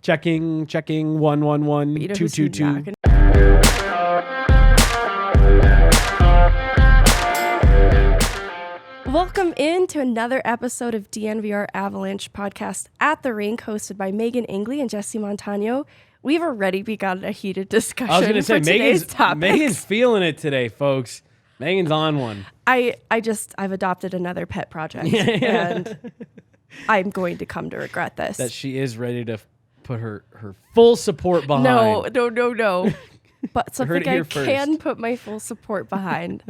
Checking 111 222. Welcome in to another episode of DNVR Avalanche podcast at the Rink, hosted by Meghan, Angley, and Jesse Montano. We've already begun a heated discussion. I was going to say, Megan's feeling it today, folks. Megan's on one. I've adopted another pet project, and I'm going to come to regret this. That she is ready to put her full support behind. No. But something I can first. put my full support behind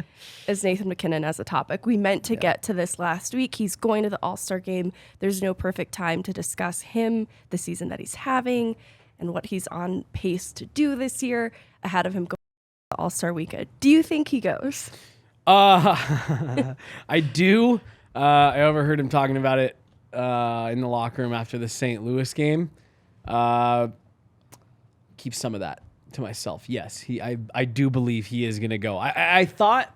is Nathan MacKinnon as a topic. We meant to get to this last week. He's going to the All-Star game. There's no perfect time to discuss him, the season that he's having, and what he's on pace to do this year ahead of him going to the All-Star weekend. Do you think he goes? I do. I overheard him talking about it in the locker room after the St. Louis game. Keep some of that to myself. Yes, I do believe he is going to go. I thought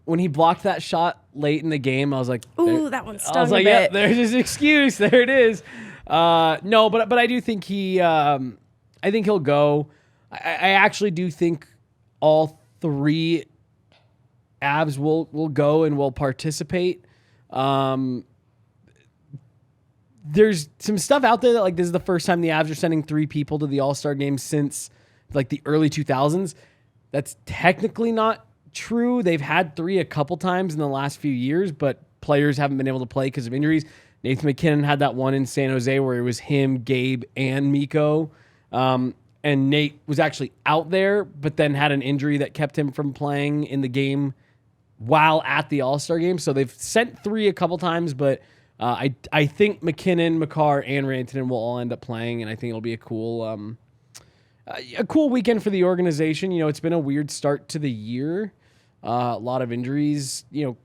when he blocked that shot late in the game, I was like, ooh, that one stung I was like, a bit. Yep, there's his excuse. There it is. No, but I do think I think he'll go. I actually do think all three Avs will go and will participate. There's some stuff out there that like this is the first time the Avs are sending three people to the All-Star game since like the early 2000s. That's technically not true. They've had three a couple times in the last few years, but players haven't been able to play because of injuries. Nathan MacKinnon had that one in San Jose where it was him, Gabe, and Mikko. And Nate was actually out there, but then had an injury that kept him from playing in the game while at the All-Star game. So they've sent three a couple times, but I think MacKinnon, Makar, and Rantanen will all end up playing, and I think it'll be a cool weekend for the organization. You know, it's been a weird start to the year. A lot of injuries, you know,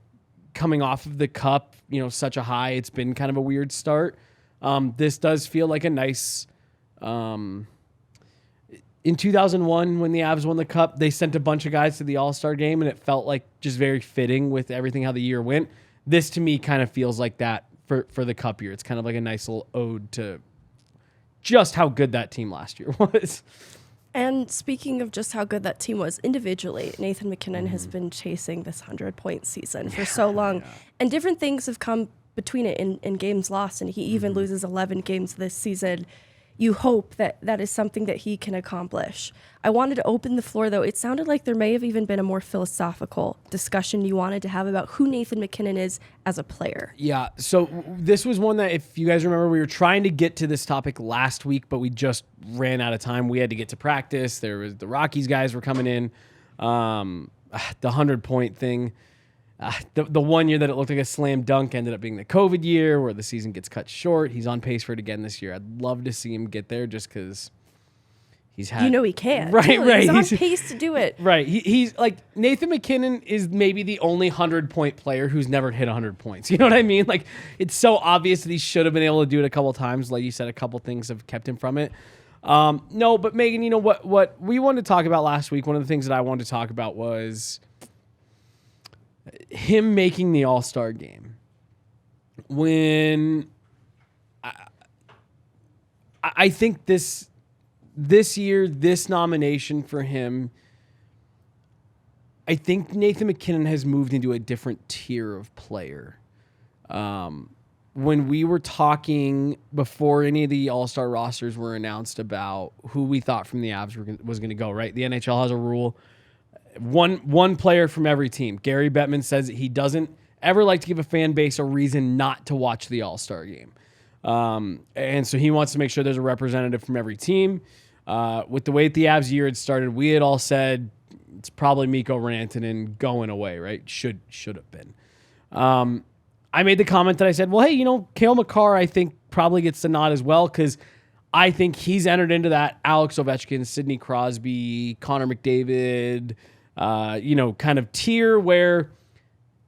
coming off of the Cup, you know, such a high. It's been kind of a weird start. This does feel like a nice... in 2001, when the Avs won the Cup, they sent a bunch of guys to the All-Star game, and it felt like just very fitting with everything how the year went. This, to me, kind of feels like that for the Cup year. It's kind of like a nice little ode to just how good that team last year was. And speaking of just how good that team was individually, Nathan MacKinnon has been chasing this 100-point season for so long. Yeah. And different things have come between it in games lost, and he even loses 11 games this season. You hope that that is something that he can accomplish. I wanted to open the floor, though. It sounded like there may have even been a more philosophical discussion you wanted to have about who Nathan MacKinnon is as a player. Yeah, so this was one that, if you guys remember, we were trying to get to this topic last week, but we just ran out of time. We had to get to practice. There was the Rockies guys were coming in. The 100-point thing. The 1 year that it looked like a slam dunk ended up being the COVID year where the season gets cut short. He's on pace for it again this year. I'd love to see him get there just because he's had... You know he can. Right. He's on pace to do it. Right. He's like, Nathan MacKinnon is maybe the only 100-point player who's never hit 100 points. You know what I mean? Like, it's so obvious that he should have been able to do it a couple of times. Like you said, a couple things have kept him from it. No, but Megan, you know what we wanted to talk about last week, one of the things that I wanted to talk about was him making the All-Star game. When I think this year, this nomination for him, I think Nathan MacKinnon has moved into a different tier of player. When we were talking before any of the All-Star rosters were announced about who we thought from the Avs was going to go, right? The NHL has a rule. One player from every team. Gary Bettman says that he doesn't ever like to give a fan base a reason not to watch the All-Star game. And so he wants to make sure there's a representative from every team. With the way the Avs year had started, we had all said it's probably Mikko Rantanen going away, right? Should have been. I made the comment that I said, well, hey, you know, Cale Makar, I think, probably gets the nod as well because I think he's entered into that Alex Ovechkin, Sidney Crosby, Connor McDavid, kind of tier where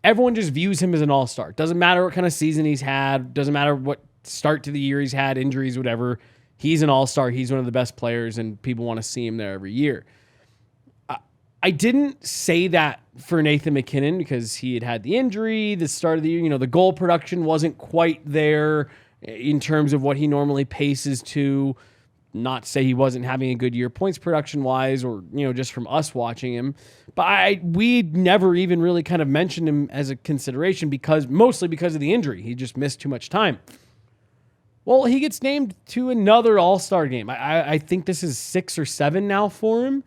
everyone just views him as an all-star. Doesn't matter what kind of season he's had. Doesn't matter what start to the year he's had, injuries, whatever. He's an all-star. He's one of the best players, and people want to see him there every year. I didn't say that for Nathan MacKinnon because he had the injury, the start of the year. The goal production wasn't quite there in terms of what he normally paces to. not to say he wasn't having a good year points production wise, or just from us watching him, but we never even really kind of mentioned him as a consideration mostly because of the injury. He just missed too much time. Well, he gets named to another All-Star game. I think this is 6 or 7 now for him,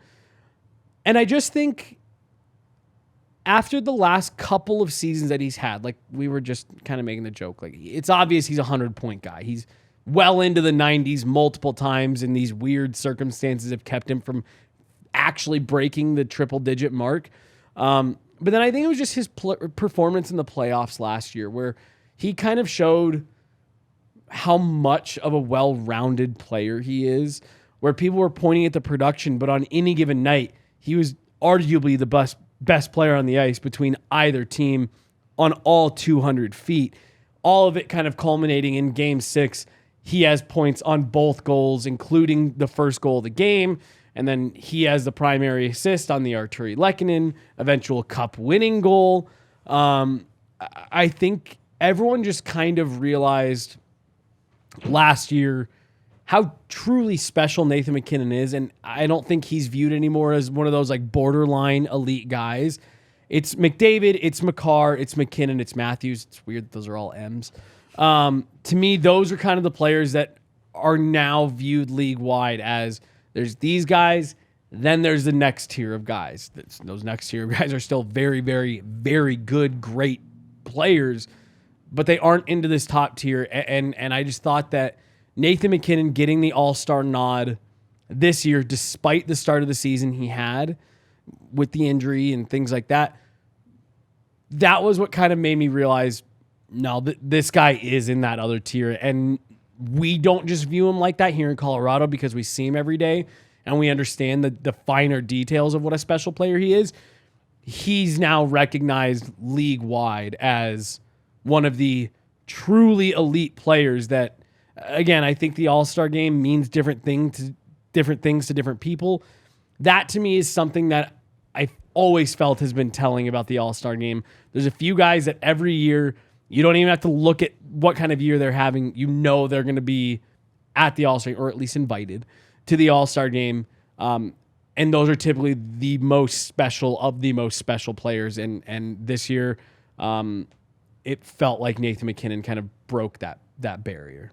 and I just think after the last couple of seasons that he's had, like we were just kind of making the joke, like it's obvious he's a 100-point guy. He's well into the 90s multiple times, and these weird circumstances have kept him from actually breaking the triple-digit mark. But then I think it was just his performance in the playoffs last year where he kind of showed how much of a well-rounded player he is, where people were pointing at the production, but on any given night, he was arguably the best player on the ice between either team on all 200 feet. All of it kind of culminating in Game 6. He has points on both goals, including the first goal of the game, and then he has the primary assist on the Arturi Lehkonen eventual cup-winning goal. I think everyone just kind of realized last year how truly special Nathan MacKinnon is, and I don't think he's viewed anymore as one of those like borderline elite guys. It's McDavid, it's Makar, it's MacKinnon, it's Matthews. It's weird that those are all M's. To me, those are kind of the players that are now viewed league-wide as there's these guys, then there's the next tier of guys. Those next tier of guys are still very, very, very good, great players, but they aren't into this top tier. And I just thought that Nathan MacKinnon getting the All-Star nod this year, despite the start of the season he had with the injury and things like that, that was what kind of made me realize, no, this guy is in that other tier. And we don't just view him like that here in Colorado because we see him every day and we understand the finer details of what a special player he is. He's now recognized league-wide as one of the truly elite players that, again, I think the All-Star game means different things to different people. That, to me, is something that I've always felt has been telling about the All-Star game. There's a few guys that every year, you don't even have to look at what kind of year they're having. You know they're going to be at the All-Star, or at least invited to the All-Star game. And those are typically the most special of the most special players. And this year, it felt like Nathan MacKinnon kind of broke that barrier.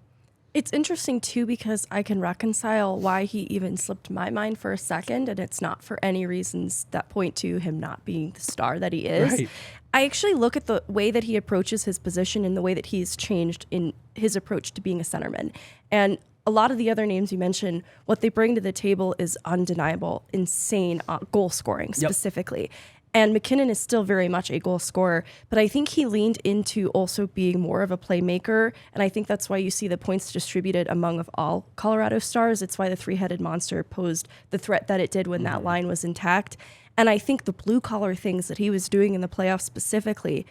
It's interesting, too, because I can reconcile why he even slipped my mind for a second, and it's not for any reasons that point to him not being the star that he is. Right. I actually look at the way that he approaches his position and the way that he's changed in his approach to being a centerman. And a lot of the other names you mentioned, what they bring to the table is undeniable, insane goal scoring specifically. And MacKinnon is still very much a goal scorer, but I think he leaned into also being more of a playmaker, and I think that's why you see the points distributed among of all Colorado Stars. It's why the three-headed monster posed the threat that it did when that line was intact. And I think the blue-collar things that he was doing in the playoffs specifically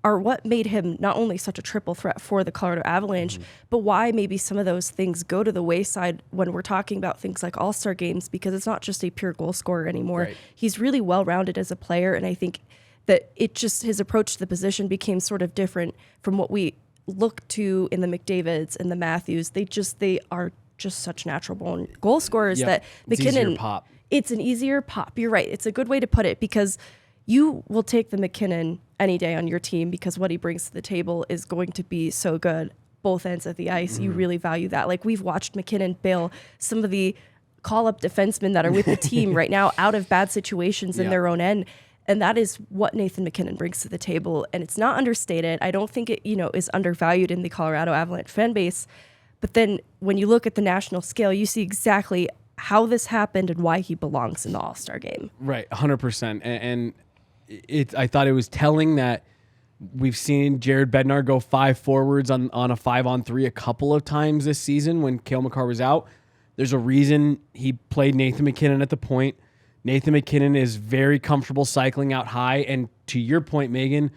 are what made him not only such a triple threat for the Colorado Avalanche, but why maybe some of those things go to the wayside when we're talking about things like All-Star games, because it's not just a pure goal scorer anymore. Right. He's really well-rounded as a player, and I think that his approach to the position became sort of different from what we look to in the McDavids and the Matthews. They are just such natural-born goal scorers that MacKinnon... It's an easier pop. You're right. It's a good way to put it, because you will take the MacKinnon any day on your team because what he brings to the table is going to be so good, both ends of the ice. You really value that. Like, we've watched MacKinnon bail some of the call-up defensemen that are with the team right now out of bad situations in their own end. And that is what Nathan MacKinnon brings to the table. And it's not understated. I don't think it, is undervalued in the Colorado Avalanche fan base. But then when you look at the national scale, you see exactly how this happened and why he belongs in the All-Star game. Right, 100%. And I thought it was telling that we've seen Jared Bednar go 5 forwards on a 5-on-3 a couple of times this season when Cale Makar was out. There's a reason he played Nathan MacKinnon at the point. Nathan MacKinnon is very comfortable cycling out high. And to your point, Meghan,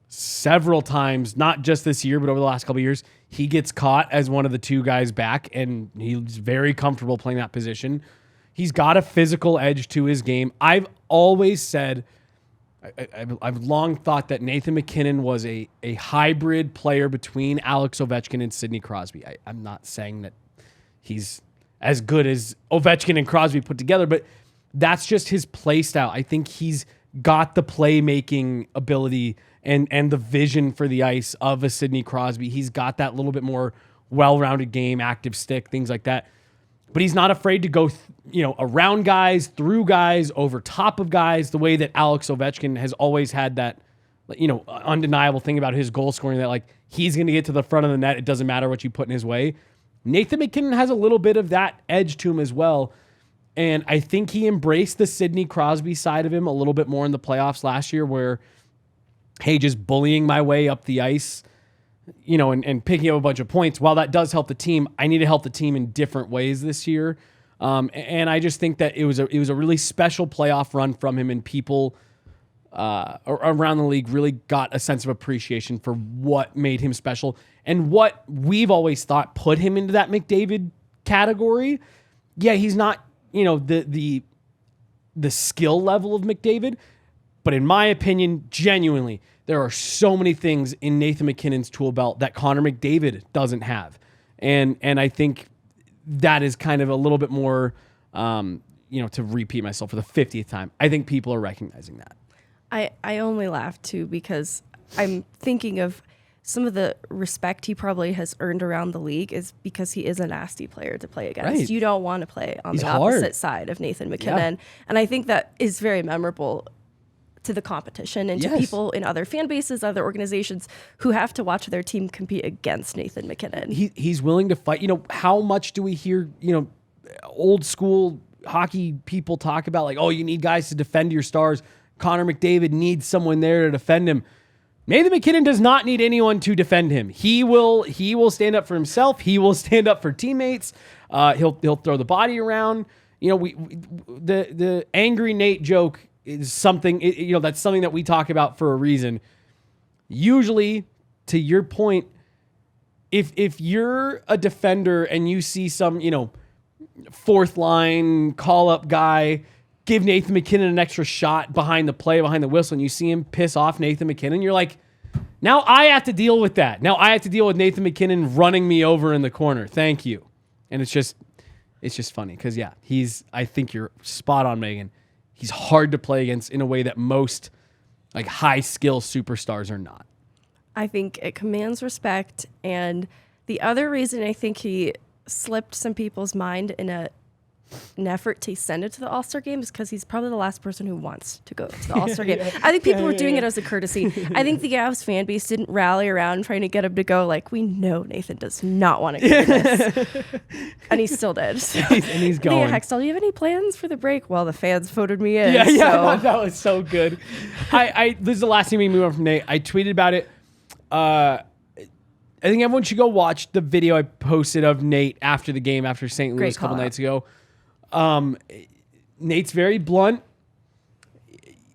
several times, not just this year, but over the last couple of years, he gets caught as one of the two guys back, and he's very comfortable playing that position. He's got a physical edge to his game. I've always said... I've long thought that Nathan MacKinnon was a hybrid player between Alex Ovechkin and Sidney Crosby. I'm not saying that he's as good as Ovechkin and Crosby put together, but that's just his play style. I think he's got the playmaking ability and the vision for the ice of a Sidney Crosby. He's got that little bit more well-rounded game, active stick, things like that. But he's not afraid to go, around guys, through guys, over top of guys, the way that Alex Ovechkin has always had that, undeniable thing about his goal scoring, that he's going to get to the front of the net. It doesn't matter what you put in his way. Nathan MacKinnon has a little bit of that edge to him as well. And I think he embraced the Sidney Crosby side of him a little bit more in the playoffs last year, where, hey, just bullying my way up the ice, and picking up a bunch of points. While that does help the team, I need to help the team in different ways this year. And I just think that it was a really special playoff run from him, and people around the league really got a sense of appreciation for what made him special and what we've always thought put him into that McDavid category. Yeah, he's not, the skill level of McDavid, but in my opinion, genuinely, there are so many things in Nathan MacKinnon's tool belt that Connor McDavid doesn't have. And I think that is kind of a little bit more, to repeat myself for the 50th time. I think people are recognizing that. I only laugh too because I'm thinking of some of the respect he probably has earned around the league is because he is a nasty player to play against. Right. You don't want to play on He's the hard. opposite side of Nathan MacKinnon. Yeah. And I think that is very memorable to the competition and to people in other fan bases, other organizations who have to watch their team compete against Nathan MacKinnon. He's willing to fight. How much do we hear, old school hockey people talk about you need guys to defend your stars. Connor McDavid needs someone there to defend him. Nathan MacKinnon does not need anyone to defend him. He will stand up for himself. He will stand up for teammates. He'll throw the body around. The angry Nate joke is something, that's something that we talk about for a reason. Usually, to your point, if you're a defender and you see some, fourth line call-up guy give Nathan MacKinnon an extra shot behind the play, behind the whistle, and you see him piss off Nathan MacKinnon, you're like, now I have to deal with that. Now I have to deal with Nathan MacKinnon running me over in the corner. Thank you. And it's just funny because, I think you're spot on, Meghan. He's hard to play against in a way that most high-skill superstars are not. I think it commands respect. And the other reason I think he slipped some people's mind in an effort to send it to the All-Star game is because he's probably the last person who wants to go to the All-Star game. I think people were doing it as a courtesy. I think the Avs fan base didn't rally around trying to get him to go we know Nathan does not want to go to this. And he still did. So. And he's going. Yeah, Hextall, do you have any plans for the break? Well, the fans voted me in. Yeah, that was so good. This is the last thing we move on from Nate. I tweeted about it. I think everyone should go watch the video I posted of Nate after the game, after St. Louis a couple nights ago. Nate's very blunt.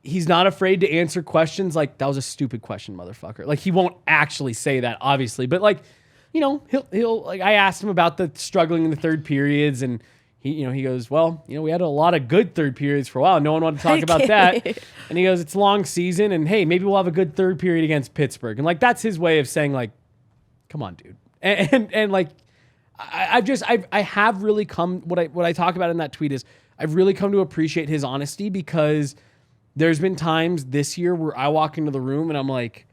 He's not afraid to answer questions that was a stupid question, motherfucker. He won't actually say that, obviously, but he'll I asked him about the struggling in the third periods, and he goes, well, we had a lot of good third periods for a while. No one wanted to talk about that. And he goes, it's a long season, and hey, maybe we'll have a good third period against Pittsburgh. And that's his way of saying come on, dude. And I have really come, what I talk about in that tweet is I've really come to appreciate his honesty, because there's been times this year where I walk into the room and I'm like,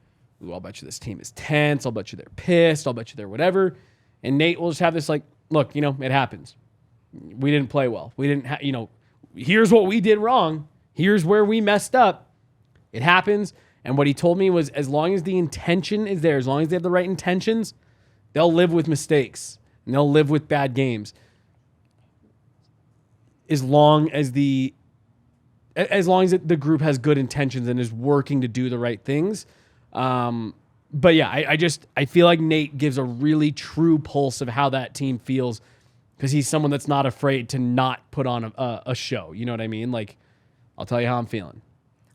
ooh, I'll bet you this team is tense. I'll bet you they're pissed. I'll bet you they're whatever. And Nate will just have this look, it happens. We didn't play well. We didn't here's what we did wrong. Here's where we messed up. It happens. And what he told me was, as long as the intention is there, as long as they have the right intentions, they'll live with mistakes and they'll live with bad games. As long as the group has good intentions and is working to do the right things. But yeah, I feel like Nate gives a really true pulse of how that team feels, because he's someone that's not afraid to not put on a show. You know what I mean? I'll tell you how I'm feeling.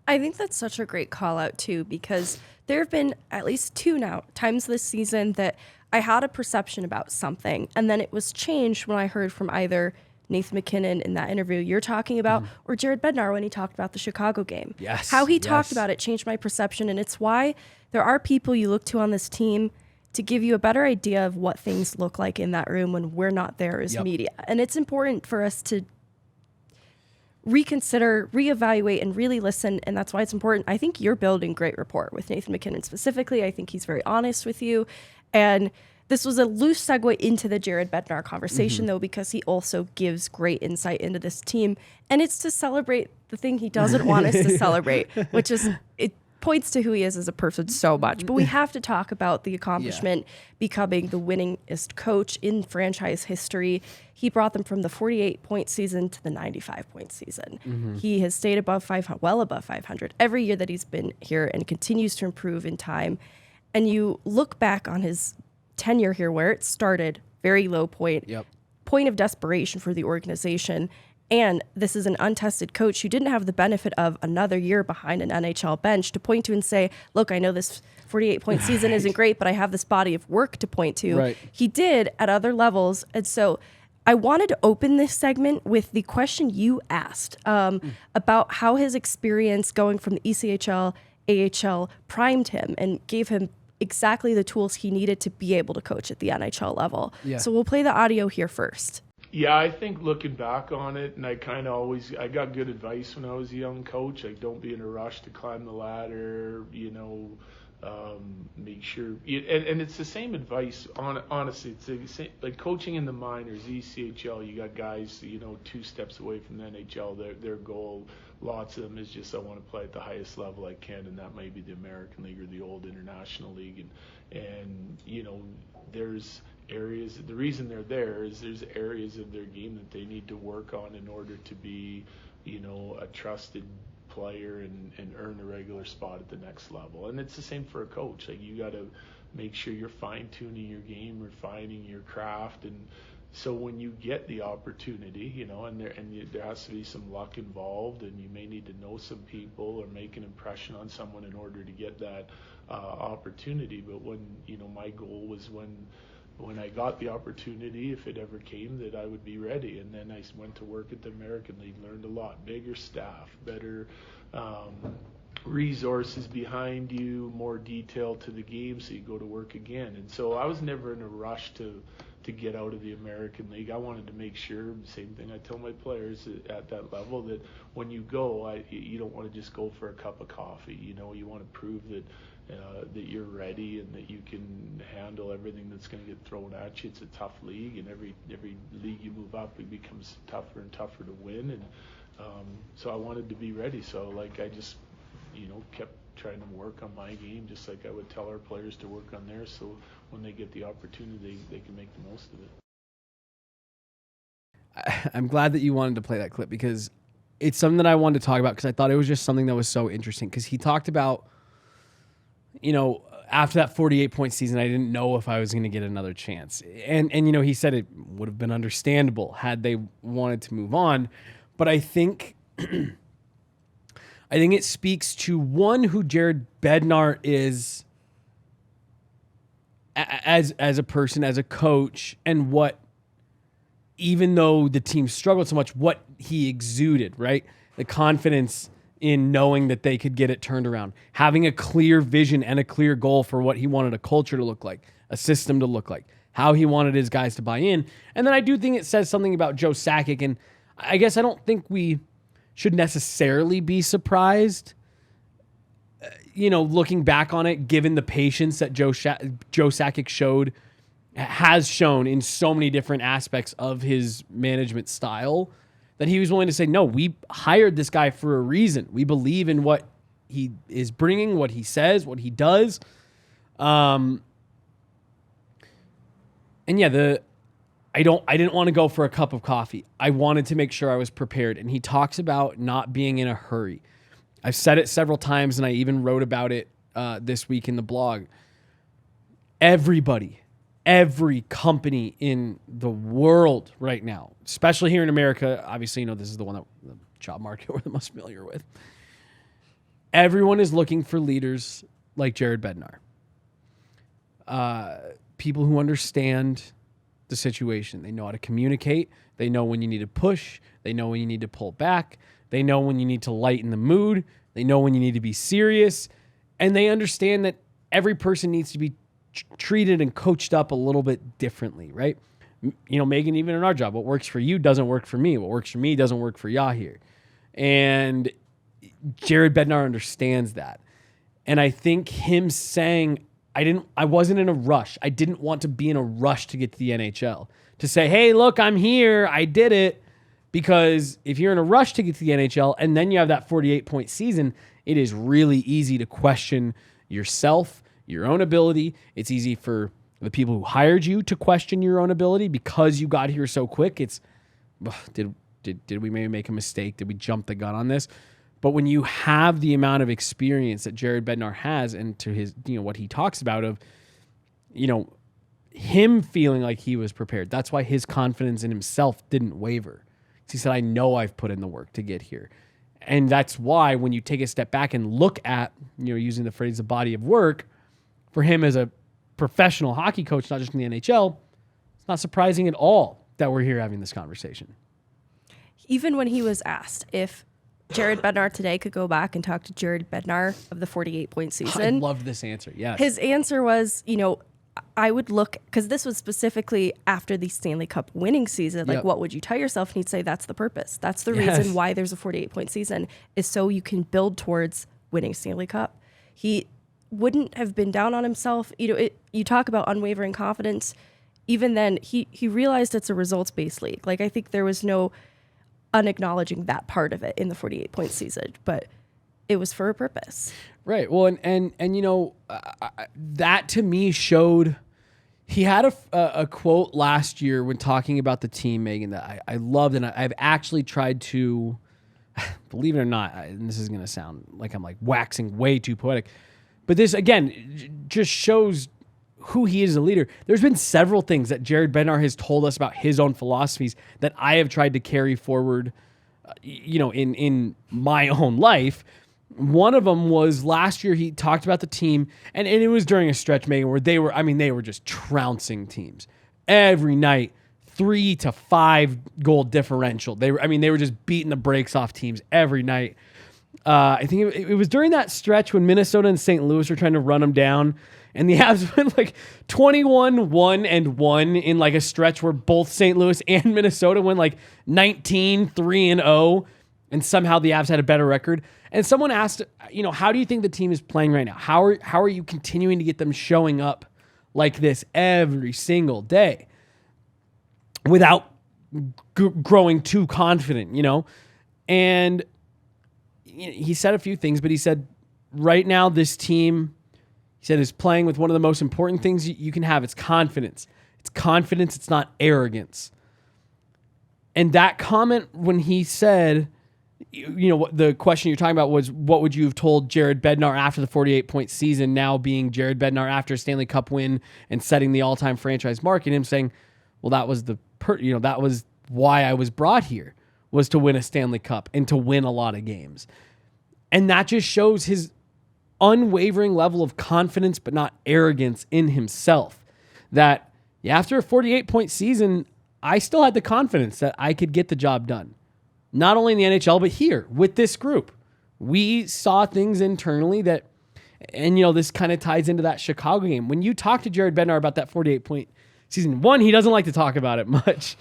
I think that's such a great call out too, because there have been at least two times this season that I had a perception about something, and then it was changed when I heard from either Nathan MacKinnon in that interview you're talking about, or Jared Bednar when he talked about the Chicago game. Yes. How he talked about it changed my perception, and it's why there are people you look to on this team to give you a better idea of what things look like in that room when we're not there as media. And it's important for us to reconsider, reevaluate, and really listen. And that's why it's important. I think you're building great rapport with Nathan MacKinnon specifically. I think he's very honest with you. And this was a loose segue into the Jared Bednar conversation, though, because he also gives great insight into this team. And it's to celebrate the thing he doesn't want us to celebrate, which is it points to who he is as a person so much. But we have to talk about the accomplishment, becoming the winningest coach in franchise history. He brought them from the 48-point season to the 95-point season. He has stayed above 500, well above 500 every year that he's been here, and continues to improve in time. And you look back on his tenure here, where it started, very low point, point of desperation for the organization. And this is an untested coach who didn't have the benefit of another year behind an NHL bench to point to and say, look, I know this 48-point season isn't great, but I have this body of work to point to. He did at other levels. And so I wanted to open this segment with the question you asked about how his experience going from the ECHL, AHL primed him and gave him exactly the tools he needed to be able to coach at the NHL level. So we'll play the audio here first. Yeah, I think looking back on it, and I got good advice when I was a young coach, like don't be in a rush to climb the ladder, make sure, and it's the same advice, honestly, it's the same, like coaching in the minors, ECHL, you got guys, 2 steps away from the NHL, their goal, lots of them is just, I want to play at the highest level I can, and that might be the American League or the old International League, and there's areas, the reason they're there is there's areas of their game that they need to work on in order to be, a trusted player and earn a regular spot at the next level. And it's the same for a coach. Like, you got to make sure you're fine-tuning your game, refining your craft, and so when you get the opportunity, there has to be some luck involved, and you may need to know some people or make an impression on someone in order to get that opportunity. But when, my goal was when I got the opportunity, if it ever came, that I would be ready. And then I went to work at the American League, learned a lot, bigger staff, better resources behind you, more detail to the game, so you go to work again. And so I was never in a rush to get out of the American League. I wanted to make sure, same thing I tell my players at that level, that when you go, you don't want to just go for a cup of coffee. You want to prove that you're ready and that you can handle everything that's going to get thrown at you. It's a tough league, and every league you move up, it becomes tougher and tougher to win. And so I wanted to be ready. So I just kept trying to work on my game, just like I would tell our players to work on theirs, so when they get the opportunity, they can make the most of it. I'm glad that you wanted to play that clip, because it's something that I wanted to talk about, because I thought it was just something that was so interesting, because he talked about, after that 48-point season, I didn't know if I was going to get another chance. And he said it would have been understandable had they wanted to move on. But I think it speaks to, one, who Jared Bednar is as a person, as a coach, and what, even though the team struggled so much, what he exuded, right? The confidence in knowing that they could get it turned around, having a clear vision and a clear goal for what he wanted a culture to look like, a system to look like, how he wanted his guys to buy in. And then I do think it says something about Joe Sakic, and I guess I don't think we should necessarily be surprised, looking back on it, given the patience that Joe Sakic has shown in so many different aspects of his management style, that he was willing to say, no, we hired this guy for a reason. We believe in what he is bringing, what he says, what he does. And yeah, I didn't want to go for a cup of coffee. I wanted to make sure I was prepared. And he talks about not being in a hurry. I've said it several times, and I even wrote about it this week in the blog. Every company in the world right now, especially here in America, obviously, this is the one that the job market we're the most familiar with. Everyone is looking for leaders like Jared Bednar. People who understand the situation. They know how to communicate. They know when you need to push. They know when you need to pull back. They know when you need to lighten the mood. They know when you need to be serious. And they understand that every person needs to be treated and coached up a little bit differently, right? Meghan, even in our job, what works for you doesn't work for me. What works for me doesn't work for Yahir. And Jared Bednar understands that. And I think him saying, I wasn't in a rush. I didn't want to be in a rush to get to the NHL. To say, hey, look, I'm here. I did it. Because if you're in a rush to get to the NHL and then you have that 48-point season, it is really easy to question yourself, your own ability. It's easy for the people who hired you to question your own ability because you got here so quick. It's, did we maybe make a mistake? Did we jump the gun on this? But when you have the amount of experience that Jared Bednar has, and to his, what he talks about of, him feeling like he was prepared. That's why his confidence in himself didn't waver. He said, I know I've put in the work to get here. And that's why when you take a step back and look at, using the phrase, the body of work, for him as a professional hockey coach, not just in the NHL, it's not surprising at all that we're here having this conversation. Even when he was asked if Jared Bednar today could go back and talk to Jared Bednar of the 48-point season. I loved this answer, yes. His answer was, I would look, because this was specifically after the Stanley Cup winning season, like, what would you tell yourself? And he'd say, that's the purpose. That's the reason why there's a 48-point season, is so you can build towards winning Stanley Cup. He wouldn't have been down on himself. You talk about unwavering confidence. Even then, he realized it's a results-based league. Like, I think there was no unacknowledging that part of it in the 48-point season, but it was for a purpose. Right. Well, and that to me showed, he had a quote last year when talking about the team, Meghan, that I loved, and I've actually tried to, believe it or not, and this is going to sound like I'm like waxing way too poetic, but this, again, just shows who he is as a leader. There's been several things that Jared Bednar has told us about his own philosophies that I have tried to carry forward, in my own life. One of them was last year he talked about the team, and it was during a stretch, Meghan, where they were just trouncing teams every night, 3 to 5 goal differential. They were just beating the brakes off teams every night. I think it was during that stretch when Minnesota and St. Louis were trying to run them down, and the Avs went like 21-1-1 in like a stretch where both St. Louis and Minnesota went like 19-3-0, and somehow the Avs had a better record. And someone asked, how do you think the team is playing right now? How are you continuing to get them showing up like this every single day without growing too confident, And he said a few things, but he said, right now this team, he said, is playing with one of the most important things you can have. It's confidence. It's confidence. It's not arrogance. And that comment when he said, what the question you're talking about was, what would you have told Jared Bednar after the 48-point season, now being Jared Bednar after a Stanley Cup win and setting the all-time franchise mark, and him saying, well, that was that was why I was brought here, was to win a Stanley Cup and to win a lot of games. And that just shows his unwavering level of confidence, but not arrogance in himself. That after a 48-point season, I still had the confidence that I could get the job done. Not only in the NHL, but here with this group. We saw things internally that, and this kind of ties into that Chicago game. When you talk to Jared Bednar about that 48-point season, one, he doesn't like to talk about it much.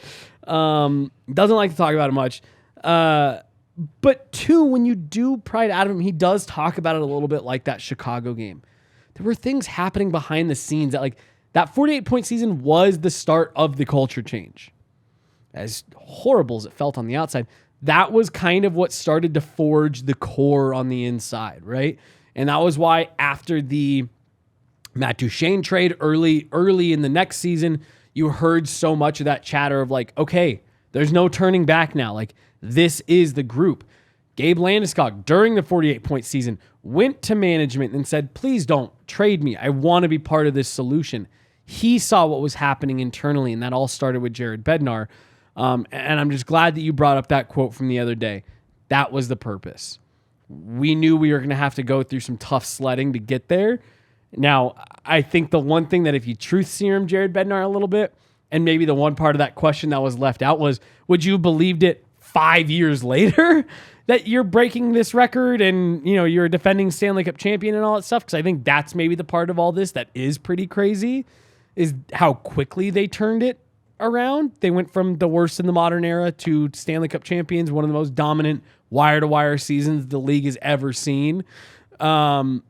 But two, when you do pry it out of him, he does talk about it a little bit like that Chicago game. There were things happening behind the scenes that, like, that 48-point season was the start of the culture change. As horrible as it felt on the outside, that was kind of what started to forge the core on the inside, right? And that was why after the Matt Duchene trade early in the next season, you heard so much of that chatter of like, okay, there's no turning back now. Like, this is the group. Gabe Landeskog, during the 48-point season, went to management and said, please don't trade me. I want to be part of this solution. He saw what was happening internally, and that all started with Jared Bednar. And I'm just glad that you brought up that quote from the other day. That was the purpose. We knew we were going to have to go through some tough sledding to get there. Now, I think the one thing that if you truth serum Jared Bednar a little bit, and maybe the one part of that question that was left out was, would you have believed it 5 years later that you're breaking this record and, you know, you're a defending Stanley Cup champion and all that stuff. Because I think that's maybe the part of all this that is pretty crazy, is how quickly they turned it around. They went from the worst in the modern era to Stanley Cup champions, one of the most dominant wire-to-wire seasons the league has ever seen. But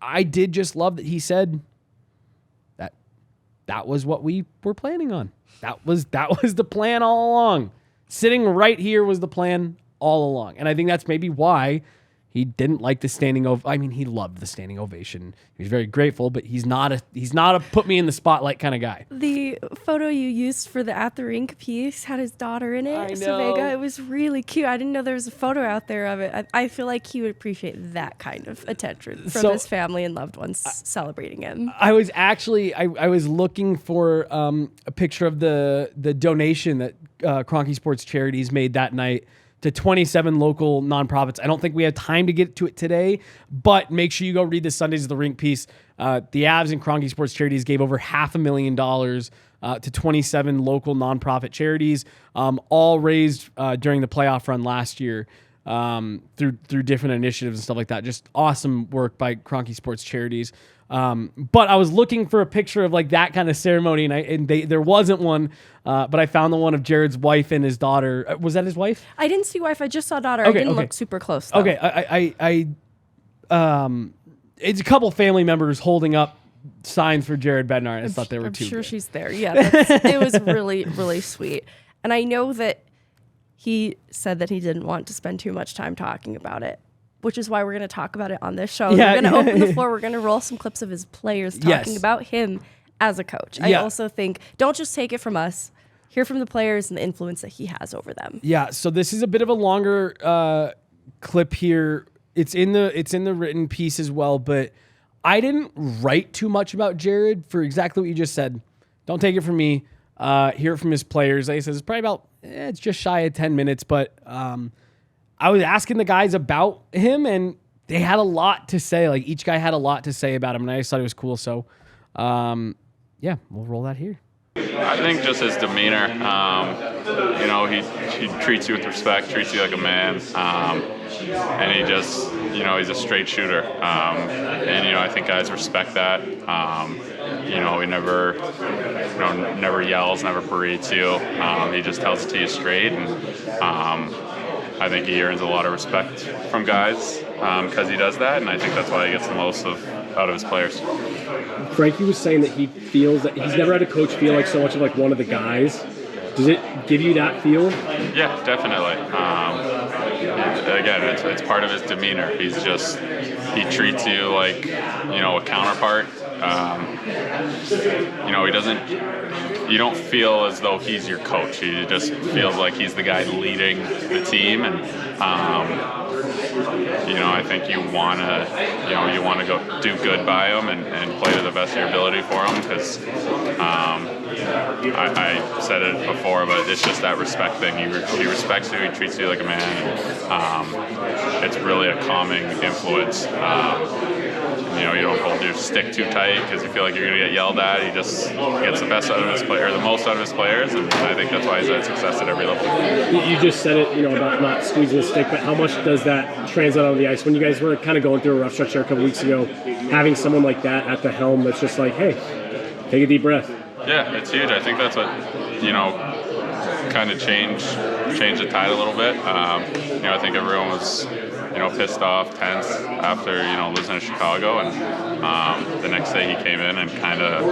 I did just love that he said that was what we were planning on. That was the plan all along. Sitting right here was the plan all along. And I think that's maybe why he didn't like the standing ovation. I mean, he loved the standing ovation. He was very grateful, but he's not a put me in the spotlight kind of guy. The photo you used for the At the Rink piece had his daughter in it, I know. Savega. It was really cute. I didn't know there was a photo out there of it. I feel like he would appreciate that kind of attention from his family and loved ones celebrating him. I was actually I was looking for a picture of the donation that Kroenke Sports Charities made that night to 27 local nonprofits. I don't think we have time to get to it today, but make sure you go read the Sundays of the Rink piece. The Avs and Kroenke Sports Charities gave over $500,000 to 27 local nonprofit charities, all raised during the playoff run last year through different initiatives and stuff like that. Just awesome work by Kroenke Sports Charities. But I was looking for a picture of like that kind of ceremony, and there wasn't one. But I found the one of Jared's wife and his daughter. Was that his wife? I didn't see wife. I just saw daughter. I didn't look super close, though. Okay, it's a couple family members holding up signs for Jared Bednar. I thought they were too. I'm sure good. she's there. Yeah, it was really, really sweet. And I know that he said that he didn't want to spend too much time talking about it, which is why we're going to talk about it on this show. Yeah, we're going to open the floor. We're going to roll some clips of his players talking about him as a coach. I also think, don't just take it from us. Hear from the players and the influence that he has over them. Yeah, so this is a bit of a longer clip here. It's in the written piece as well, but I didn't write too much about Jared for exactly what you just said. Don't take it from me. Hear it from his players. Like I said, it's probably about it's just shy of 10 minutes, but I was asking the guys about him, and they had a lot to say. Like each guy had a lot to say about him, and I just thought it was cool. So, yeah, we'll roll that here. I think just his demeanor. You know, he treats you with respect, treats you like a man, and he just, you know, he's a straight shooter. And you know, I think guys respect that. You know, he never yells, never berates you. He just tells it to you straight, and I think he earns a lot of respect from guys because he does that, and I think that's why he gets the most out of his players. Frankie was saying that he feels that he's never had a coach feel like so much of like one of the guys. Does it give you that feel? Yeah, definitely. Again, it's part of his demeanor. He treats you like, you know, a counterpart. You know, you don't feel as though he's your coach. He just feels like he's the guy leading the team, and you know, I think you wanna go do good by him and play to the best of your ability for him, because I said it before, but it's just that respect thing. He respects you, he treats you like a man, and it's really a calming influence. You know, you don't hold your stick too tight because you feel like you're going to get yelled at. He just gets the best out of his player, or the most out of his players, and I think that's why he's had success at every level. You just said it, you know, about not squeezing the stick, but how much does that translate on the ice? When you guys were kind of going through a rough stretch there a couple weeks ago, having someone like that at the helm that's just like, hey, take a deep breath. Yeah, it's huge. I think that's what, you know, kind of changed the tide a little bit. You know, I think everyone was, you know, pissed off, tense after, you know, losing to Chicago, and the next day he came in and kind of,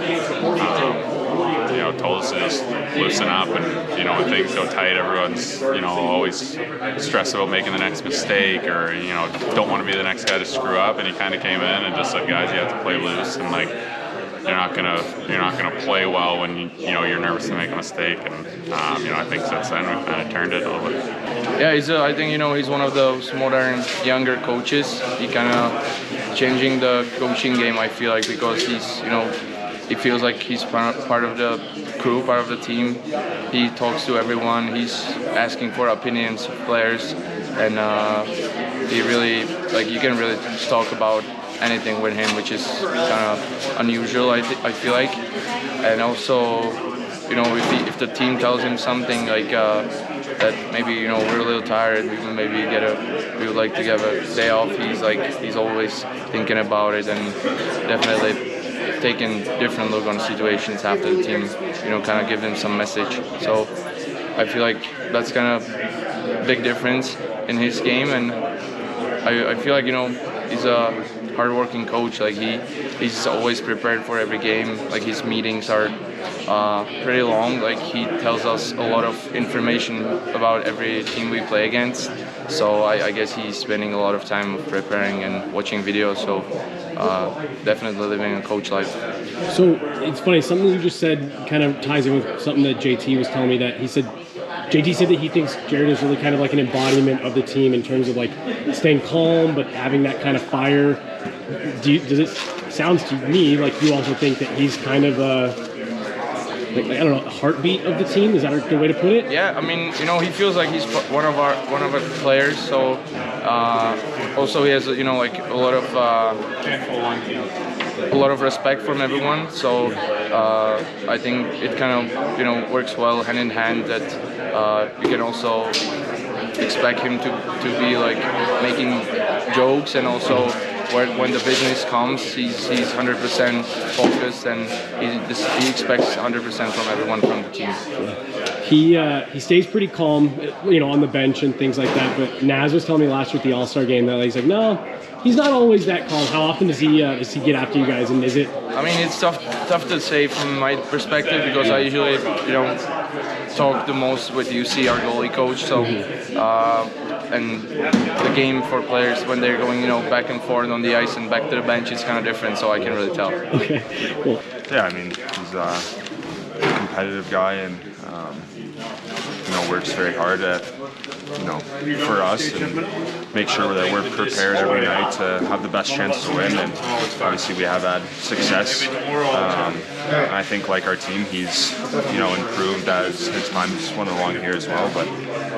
you know, told us to just loosen up, and, you know, when things go tight, everyone's, you know, always stressed about making the next mistake, or, you know, don't want to be the next guy to screw up, and he kind of came in and just said, guys, you have to play loose, and like, you're not gonna play well when you know you're nervous to make a mistake, and you know, I think since then we've kind of turned it a little bit. Yeah, I think, you know, he's one of those modern younger coaches. He kind of changing the coaching game, I feel like, because he's, you know, he feels like he's part of the crew, part of the team. He talks to everyone. He's asking for opinions of players, and he really, like, you can really talk about anything with him, which is kind of unusual, I feel like. And also, if the team tells him something like that maybe we're a little tired, we would like to give a day off. He's always thinking about it and definitely taking different look on situations after the team kind of give him some message. So I feel like that's kind of big difference in his game, and I feel like he's a hardworking coach. Like he's always prepared for every game. Like his meetings are pretty long. Like he tells us a lot of information about every team we play against. So I guess he's spending a lot of time preparing and watching videos. So definitely living a coach life. So it's funny, something you just said kind of ties in with something that JT was telling me, that JT said that he thinks Jared is really kind of like an embodiment of the team in terms of like staying calm but having that kind of fire. Does it sounds to me like you also think that he's kind of like I don't know, a heartbeat of the team? Is that a good way to put it? Yeah, I mean, he feels like he's one of our players. So also he has like a lot of respect from everyone. So I think it kind of works well hand in hand that you can also expect him to be like making jokes, and also when the business comes, he's 100% focused, and he expects 100% from everyone from the team. He stays pretty calm, on the bench and things like that. But Naz was telling me last year at the All-Star game that he's like, no, he's not always that calm. How often does he get after you guys? And is it? I mean, it's tough to say from my perspective, because I usually talk the most with UC, our goalie coach. So and the game for players when they're going back and forth on the ice and back to the bench is kind of different. So I can really tell. Okay, cool. Yeah, I mean, he's a competitive guy, and works very hard at for us, and make sure that we're prepared every night to have the best chance to win. And obviously we have had success. I think like our team, he's improved as his time's went along here as well. But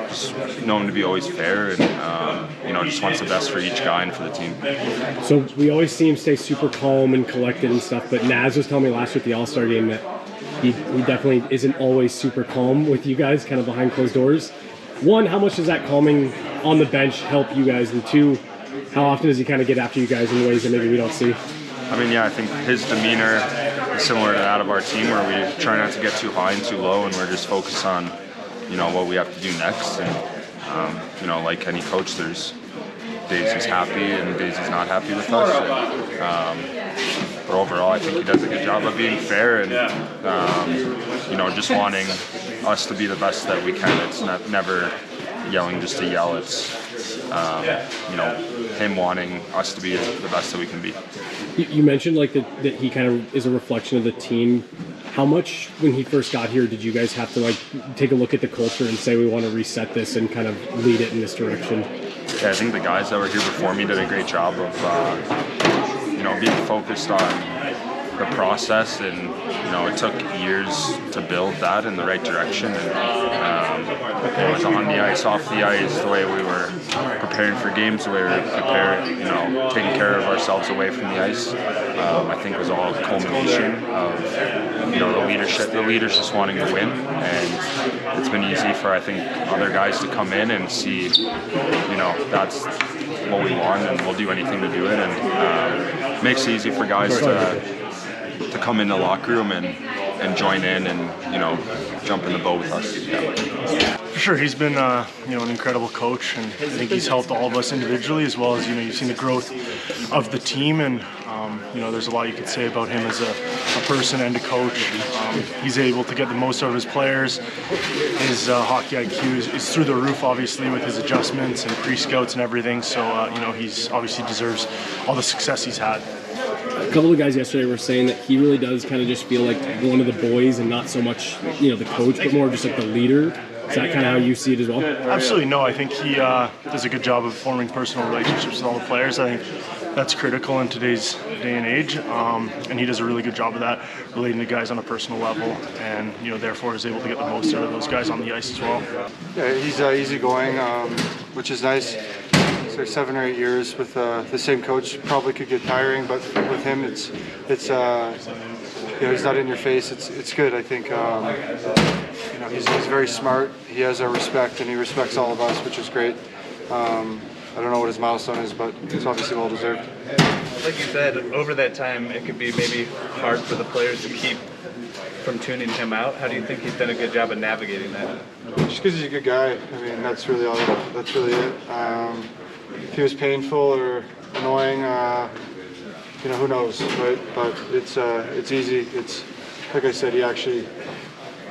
just know him to be always fair, and just wants the best for each guy and for the team. So we always see him stay super calm and collected and stuff. But Naz was telling me last year at the All-Star game that he definitely isn't always super calm with you guys, kind of behind closed doors. One, how much does that calming on the bench help you guys? And two, how often does he kind of get after you guys in ways that maybe we don't see? I mean, yeah, I think his demeanor is similar to that of our team, where we try not to get too high and too low, and we're just focused on, what we have to do next. And, like any coach, there's days he's happy and days he's not happy with us. But overall, I think he does a good job of being fair and, just wanting us to be the best that we can. It's never yelling just to yell. It's, him wanting us to be the best that we can be. You mentioned that he kind of is a reflection of the team. How much, when he first got here, did you guys have to take a look at the culture and say we want to reset this and kind of lead it in this direction? Yeah, I think the guys that were here before me did a great job of, being focused on the process, and it took years to build that in the right direction. And it was on the ice, off the ice, the way we were preparing for games, the way we were preparing, taking care of ourselves away from the ice. I think it was all a culmination of the leaders just wanting to win, and it's been easy for, I think, other guys to come in and see, that's what we want, and we'll do anything to do it. And makes it easy for guys to come in the locker room and join in and jump in the boat with us. Yeah. For sure, he's been an incredible coach, and I think he's helped all of us individually, as well as you've seen the growth of the team, and there's a lot you could say about him as a person and a coach. He's able to get the most out of his players. His hockey IQ is through the roof, obviously, with his adjustments and pre-scouts and everything. So he's obviously deserves all the success he's had. A couple of guys yesterday were saying that he really does kind of just feel like one of the boys, and not so much the coach, but more just like the leader. Is that kind of how you see it as well? Absolutely. No, I think he does a good job of forming personal relationships with all the players. I think that's critical in today's day and age, and he does a really good job of that, relating to guys on a personal level, and therefore is able to get the most out of those guys on the ice as well. Yeah, he's easygoing, which is nice. So 7 or 8 years with the same coach probably could get tiring, but with him it's he's not in your face. It's good. I think he's very smart. He has our respect, and he respects all of us, which is great. I don't know what his milestone is, but it's obviously well deserved. Like you said, over that time, it could be maybe hard for the players to keep from tuning him out. How do you think he's done a good job of navigating that? Just because he's a good guy. I mean, that's really all. That's really it. If he was painful or annoying, who knows, right? But it's easy. It's like I said, he actually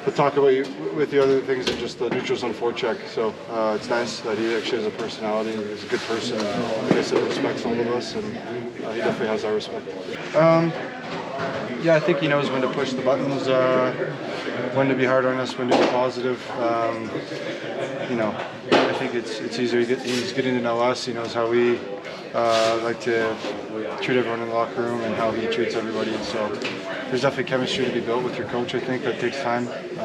will talk about you with the other things than just the neutral zone forecheck. So it's nice that he actually has a personality. He's a good person. Like I said, respects all of us, and he definitely has our respect. I think he knows when to push the buttons, when to be hard on us, when to be positive. I think it's easier. He's getting to know us. He knows how we like to treat everyone in the locker room and how he treats everybody. So there's definitely chemistry to be built with your coach. I think that takes time. We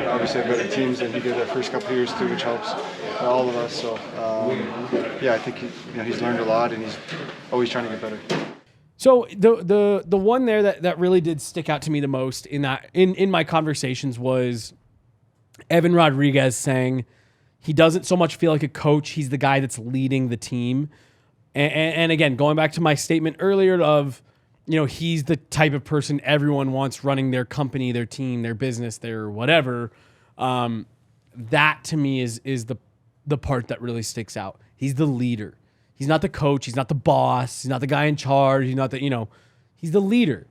obviously have better teams than he did the first couple of years too, which helps all of us. So I think he's learned a lot and he's always trying to get better. So the one there that really did stick out to me the most in my conversations was Evan Rodriguez saying he doesn't so much feel like a coach. He's the guy that's leading the team. And again, going back to my statement earlier of, he's the type of person everyone wants running their company, their team, their business, their whatever. That to me is the part that really sticks out. He's the leader. He's not the coach. He's not the boss. He's not the guy in charge. He's not he's the leader.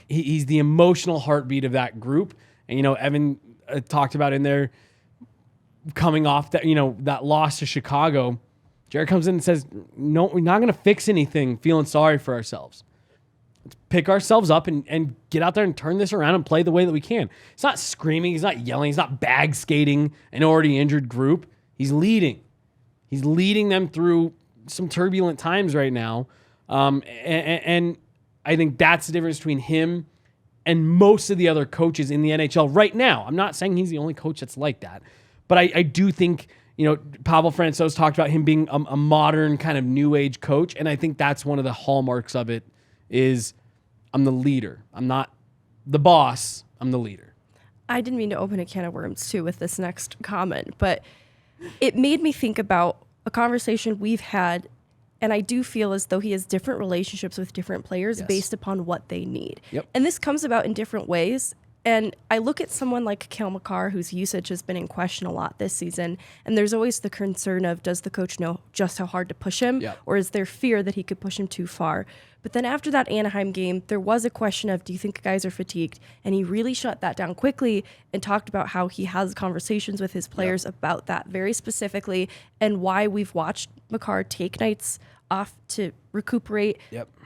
He's the emotional heartbeat of that group. And, Evan talked about in there coming off that, that loss to Chicago. Jared comes in and says, no, we're not going to fix anything feeling sorry for ourselves. Let's pick ourselves up and get out there and turn this around and play the way that we can. He's not screaming. He's not yelling. He's not bag skating an already injured group. He's leading. He's leading them through some turbulent times right now. And I think that's the difference between him and most of the other coaches in the NHL right now. I'm not saying he's the only coach that's like that, but I do think, Pavel Francouz talked about him being a modern kind of new age coach. And I think that's one of the hallmarks of it is I'm the leader. I'm not the boss. I'm the leader. I didn't mean to open a can of worms too with this next comment, but it made me think about a conversation we've had, and I do feel as though he has different relationships with different players based upon what they need. Yep. And this comes about in different ways. And I look at someone like Cale Makar, whose usage has been in question a lot this season, and there's always the concern of, does the coach know just how hard to push him, or is there fear that he could push him too far? But then after that Anaheim game, there was a question of, do you think guys are fatigued? And he really shut that down quickly and talked about how he has conversations with his players about that very specifically, and why we've watched Makar take nights off to recuperate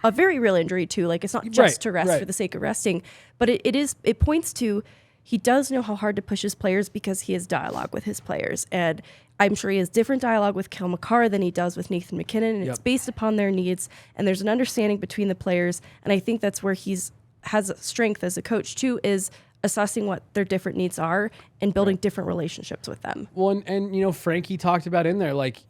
a very real injury too. Like, it's not just to rest for the sake of resting, but it points to, he does know how hard to push his players because he has dialogue with his players. And I'm sure he has different dialogue with Cale Makar than he does with Nathan MacKinnon, and it's based upon their needs, and there's an understanding between the players. And I think that's where has a strength as a coach too, is assessing what their different needs are and building different relationships with them. Well, and Frankie talked about in there, like,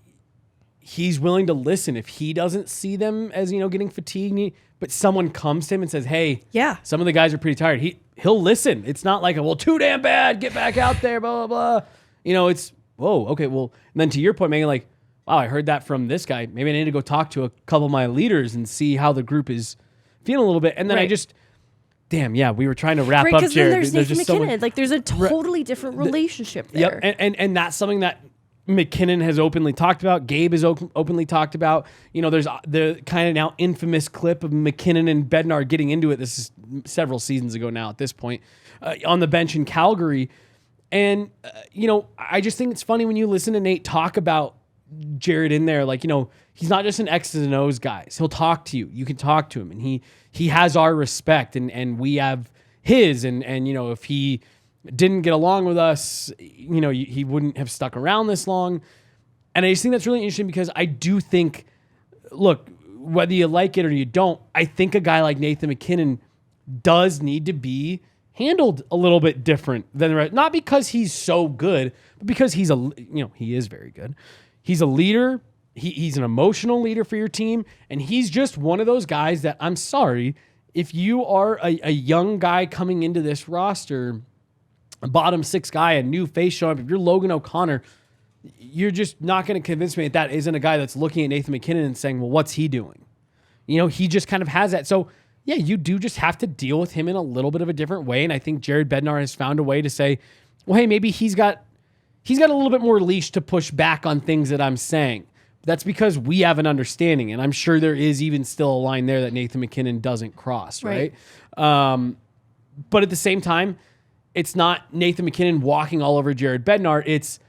he's willing to listen if he doesn't see them as, getting fatigued, but someone comes to him and says, hey, some of the guys are pretty tired. He'll listen. It's not like, well, too damn bad, get back out there, blah, blah, blah. It's, whoa, okay, well, and then to your point, Meghan, like, wow, I heard that from this guy. Maybe I need to go talk to a couple of my leaders and see how the group is feeling a little bit. And then we were trying to wrap up, because Jared. Then there's Nathan MacKinnon. Like, there's a totally different relationship there. Yep, and that's something that MacKinnon has openly talked about. Gabe has openly talked about. There's the kind of now infamous clip of MacKinnon and Bednar getting into it. This is several seasons ago now at this point, on the bench in Calgary. And, I just think it's funny when you listen to Nate talk about Jared in there. Like, he's not just an X's and O's guy. He'll talk to you. You can talk to him. And he has our respect, and we have his. And if he didn't get along with us, he wouldn't have stuck around this long. And I just think that's really interesting, because I do think, look, whether you like it or you don't, I think a guy like Nathan MacKinnon does need to be handled a little bit different than the rest. Not because he's so good, but because he is very good. He's a leader. He's an emotional leader for your team, and he's just one of those guys that, I'm sorry, if you are a young guy coming into this roster, a bottom 6 guy, a new face showing up, if you're Logan O'Connor, you're just not going to convince me that isn't a guy that's looking at Nathan MacKinnon and saying, well, what's he doing? He just kind of has that. So, yeah, you do just have to deal with him in a little bit of a different way, and I think Jared Bednar has found a way to say, well, hey, maybe he's got a little bit more leash to push back on things that I'm saying. That's because we have an understanding, and I'm sure there is even still a line there that Nathan MacKinnon doesn't cross, right? But at the same time, it's not Nathan MacKinnon walking all over Jared Bednar. It's,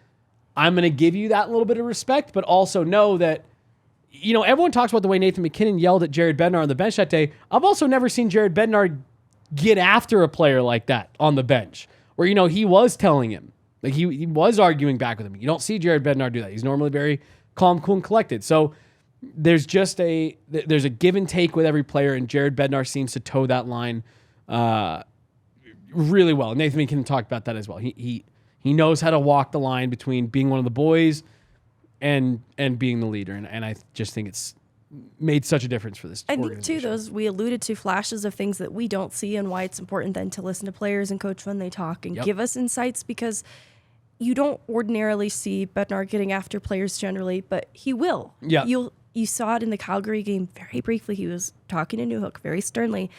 I'm going to give you that little bit of respect, but also know that, everyone talks about the way Nathan MacKinnon yelled at Jared Bednar on the bench that day. I've also never seen Jared Bednar get after a player like that on the bench, where, he was telling him, like he was arguing back with him. You don't see Jared Bednar do that. He's normally very calm, cool, and collected. So there's just there's a give and take with every player, and Jared Bednar seems to toe that line really well. Nathan MacKinnon talked about that as well. He knows how to walk the line between being one of the boys and being the leader, and I just think it's made such a difference for this organization. Think too, we alluded to flashes of things that we don't see, and why it's important then to listen to players and coach when they talk and give us insights, because you don't ordinarily see Bednar getting after players generally, but he will. Yeah. You saw it in the Calgary game very briefly. He was talking to Newhook very sternly.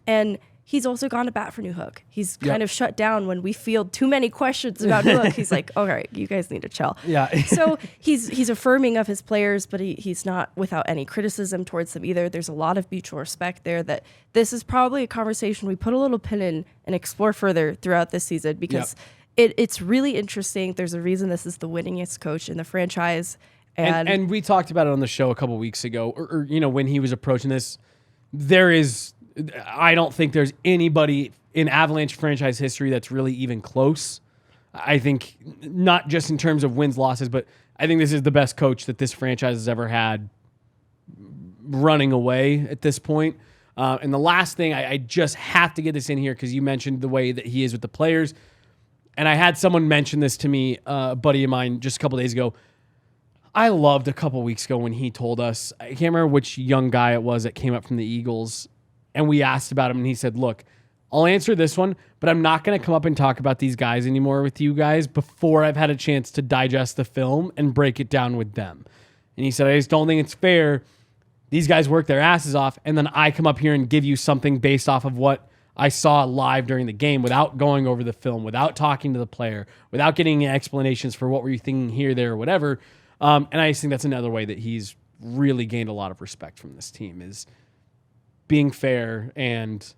And he's also gone to bat for Newhook. He's kind of shut down when we field too many questions about Newhook. He's like, all right, you guys need to chill. Yeah. So he's affirming of his players, but he's not without any criticism towards them either. There's a lot of mutual respect there. That this is probably a conversation we put a little pin in and explore further throughout this season, because it's really interesting. There's a reason this is the winningest coach in the franchise. And we talked about it on the show a couple weeks ago, or when he was approaching this. I don't think there's anybody in Avalanche franchise history that's really even close. I think not just in terms of wins, losses, but I think this is the best coach that this franchise has ever had running away at this point. And the last thing, I just have to get this in here because you mentioned the way that he is with the players. And I had someone mention this to me, a buddy of mine, just a couple days ago. I loved a couple weeks ago when he told us, I can't remember which young guy it was that came up from the Eagles, and we asked about him, and he said, look, I'll answer this one, but I'm not going to come up and talk about these guys anymore with you guys before I've had a chance to digest the film and break it down with them. And he said, I just don't think it's fair. These guys work their asses off, and then I come up here and give you something based off of what I saw live during the game without going over the film, without talking to the player, without getting explanations for what were you thinking here, there, or whatever. And I just think that's another way that he's really gained a lot of respect from this team, is being fair and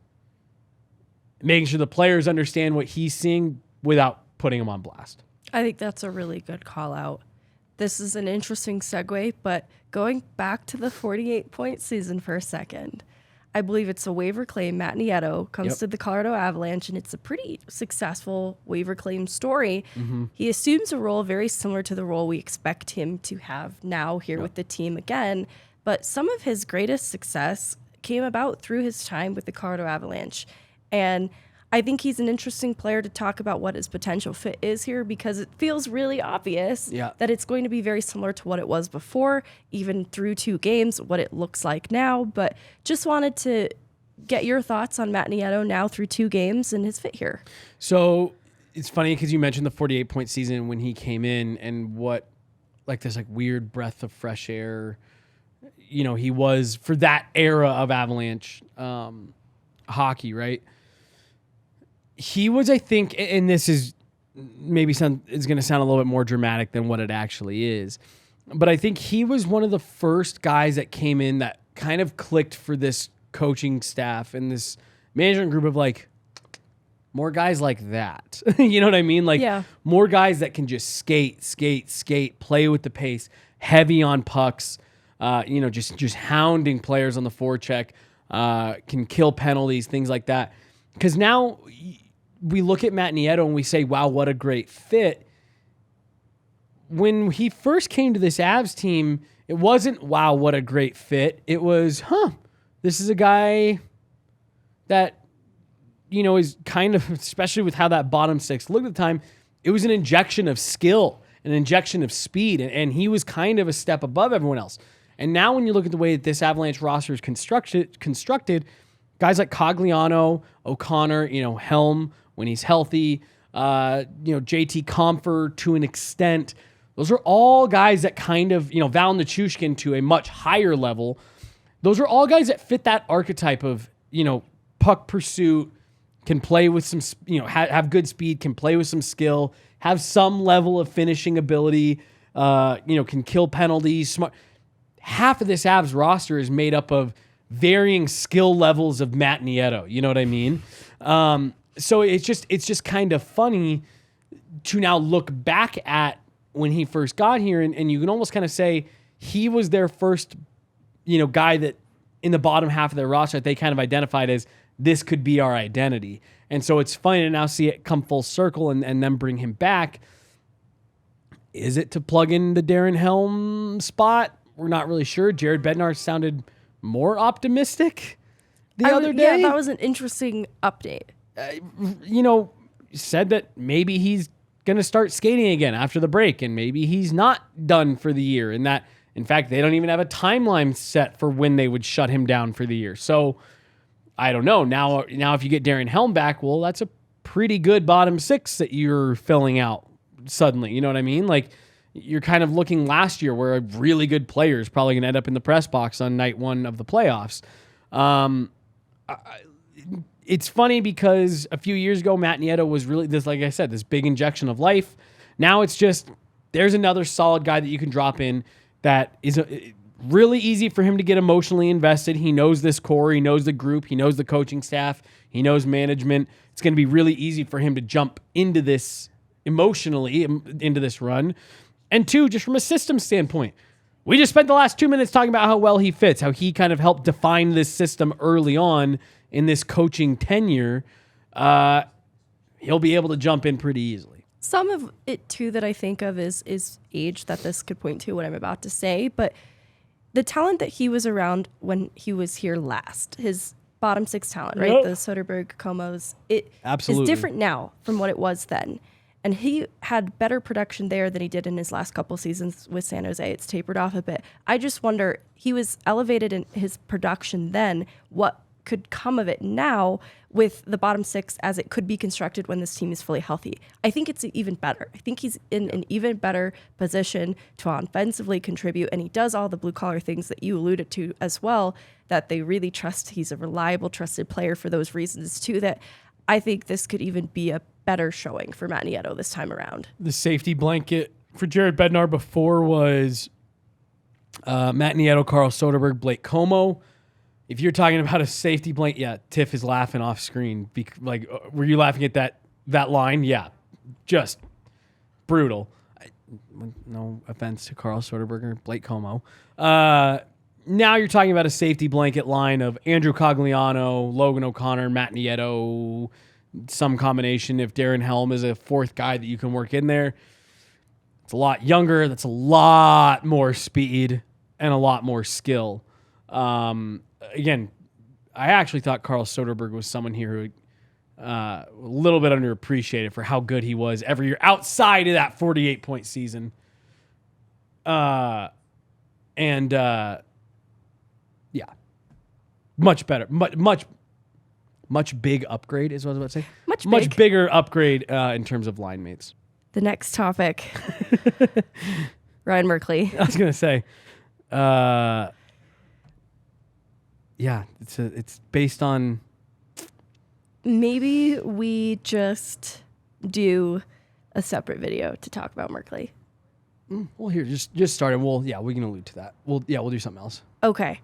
making sure the players understand what he's seeing without putting them on blast. I think that's a really good call out. This is an interesting segue, but going back to the 48-point season for a second, I believe it's a waiver claim. Matt Nieto comes to the Colorado Avalanche, and it's a pretty successful waiver claim story. He assumes a role very similar to the role we expect him to have now here with the team again, but some of his greatest success came about through his time with the Colorado Avalanche. And I think he's an interesting player to talk about what his potential fit is here, because it feels really obvious that it's going to be very similar to what it was before, even through 2 games, what it looks like now. But just wanted to get your thoughts on Matt Nieto now through 2 games and his fit here. So it's funny because you mentioned the 48-point season when he came in, and what, like this weird breath of fresh air, he was for that era of Avalanche hockey, right? He was, I think, and this is maybe is going to sound a little bit more dramatic than what it actually is, but I think he was one of the first guys that came in that kind of clicked for this coaching staff and this management group of more guys like that. You know what I mean? More guys that can just skate, play with the pace, heavy on pucks, just hounding players on the forecheck, can kill penalties, things like that. Because now we look at Matt Nieto and we say, wow, what a great fit. When he first came to this Avs team, it wasn't, wow, what a great fit. It was, this is a guy that, is kind of, especially with how that bottom 6 looked at the time, it was an injection of skill an injection of speed, and he was kind of a step above everyone else. And now when you look at the way that this Avalanche roster is constructed, guys like Cogliano, O'Connor, Helm when he's healthy, JT Compher to an extent, those are all guys that kind of, Val Nichushkin to a much higher level. Those are all guys that fit that archetype of, puck pursuit, can play with some, have good speed, can play with some skill, have some level of finishing ability, can kill penalties, smart. Half of this Avs roster is made up of varying skill levels of Matt Nieto. You know what I mean? So it's just kind of funny to now look back at when he first got here, and you can almost kind of say he was their first, guy that in the bottom half of their roster that they kind of identified as this could be our identity. And so it's funny to now see it come full circle and then bring him back. Is it to plug in the Darren Helm spot? We're not really sure. Jared Bednar sounded more optimistic the other day. Yeah, that was an interesting update. Said that maybe he's going to start skating again after the break, and maybe he's not done for the year, and that, in fact, they don't even have a timeline set for when they would shut him down for the year. So I don't know. Now if you get Darren Helm back, well, that's a pretty good bottom six that you're filling out suddenly. You know what I mean? Like, you're kind of looking last year where a really good player is probably going to end up in the press box on night one of the playoffs. It's funny because a few years ago, Matt Nieto was really this, like I said, this big injection of life. Now it's just, there's another solid guy that you can drop in that is really easy for him to get emotionally invested. He knows this core. He knows the group. He knows the coaching staff. He knows management. It's going to be really easy for him to jump into this emotionally, into this run. And two, just from a system standpoint, we just spent the last 2 minutes talking about how well he fits, how he kind of helped define this system early on in this coaching tenure. He'll be able to jump in pretty easily. Some of it, too, that I think of is age that this could point to, what I'm about to say. But the talent that he was around when he was here last, his bottom six talent, right? The Soderberg, Comos, it is different now from what it was then. And he had better production there than he did in his last couple seasons with San Jose. It's tapered off a bit. I just wonder, he was elevated in his production then. What could come of it now with the bottom six as it could be constructed when this team is fully healthy? I think it's even better. I think he's in an even better position to offensively contribute, and he does all the blue-collar things that you alluded to as well, that they really trust. He's a reliable, trusted player for those reasons, too, that I think this could even be a better showing for Matt Nieto this time around. The safety blanket for Jared Bednar before was Matt Nieto, Carl Soderberg, Blake Como. If you're talking about a safety blanket, yeah, Tiff is laughing off screen. Were you laughing at that line? Yeah, just brutal. No offense to Carl Soderberg or Blake Como. Now you're talking about a safety blanket line of Andrew Cogliano, Logan O'Connor, Matt Nieto, some combination. If Darren Helm is a fourth guy that you can work in there, it's a lot younger. That's a lot more speed and a lot more skill. Again, I actually thought Carl Soderberg was someone here who a little bit underappreciated for how good he was every year outside of that 48-point season. Yeah, much better, much big upgrade is what I was about to say. Much bigger upgrade in terms of line mates. The next topic, Ryan Merkley. I was gonna say, yeah, it's based on. Maybe we just do a separate video to talk about Merkley. Well, here, just start it. We can allude to that. We'll do something else. Okay.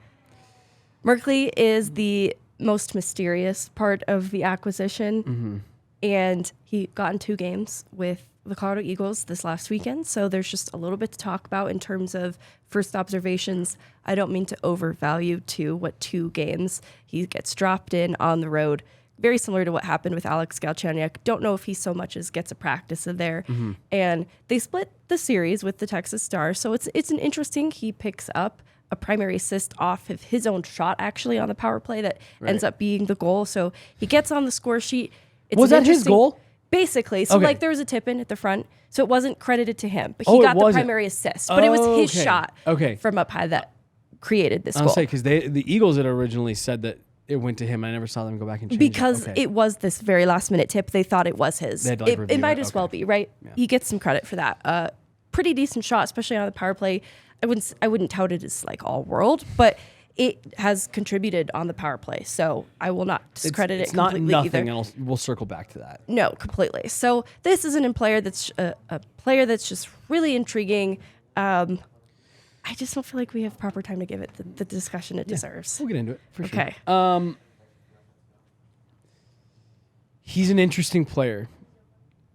Merkley is the most mysterious part of the acquisition, and he got in 2 games with the Colorado Eagles this last weekend, so there's just a little bit to talk about in terms of first observations. I don't mean to overvalue 2 games. He gets dropped in on the road, very similar to what happened with Alex Galchenyuk. Don't know if he so much as gets a practice in there. And they split the series with the Texas Stars, so it's an interesting. He picks up a primary assist off of his own shot, actually, on the power play that ends up being the goal. So he gets on the score sheet. Was that his goal? Basically. So, Okay. like, there was a tip-in at the front, so it wasn't credited to him. But Oh, he it got the wasn't. primary assist. But it was his Okay. shot Okay. from up high that created this I'll goal. say, because the Eagles had originally said that it went to him. I never saw them go back and change Because it. it was this very last-minute tip. They thought it was his. They had to, like, It review might it. as well Okay. be, right? Yeah. He gets some credit for that. Pretty decent shot, especially on the power play. I wouldn't tout it as, like, all-world, but it has contributed on the power play. So I will not discredit it's it not completely nothing, either. and we'll circle back to that. No, completely. So this isn't a player that's a player that's just really intriguing. I just don't feel like we have proper time to give it the discussion it deserves. We'll get into it for sure. Okay. He's an interesting player,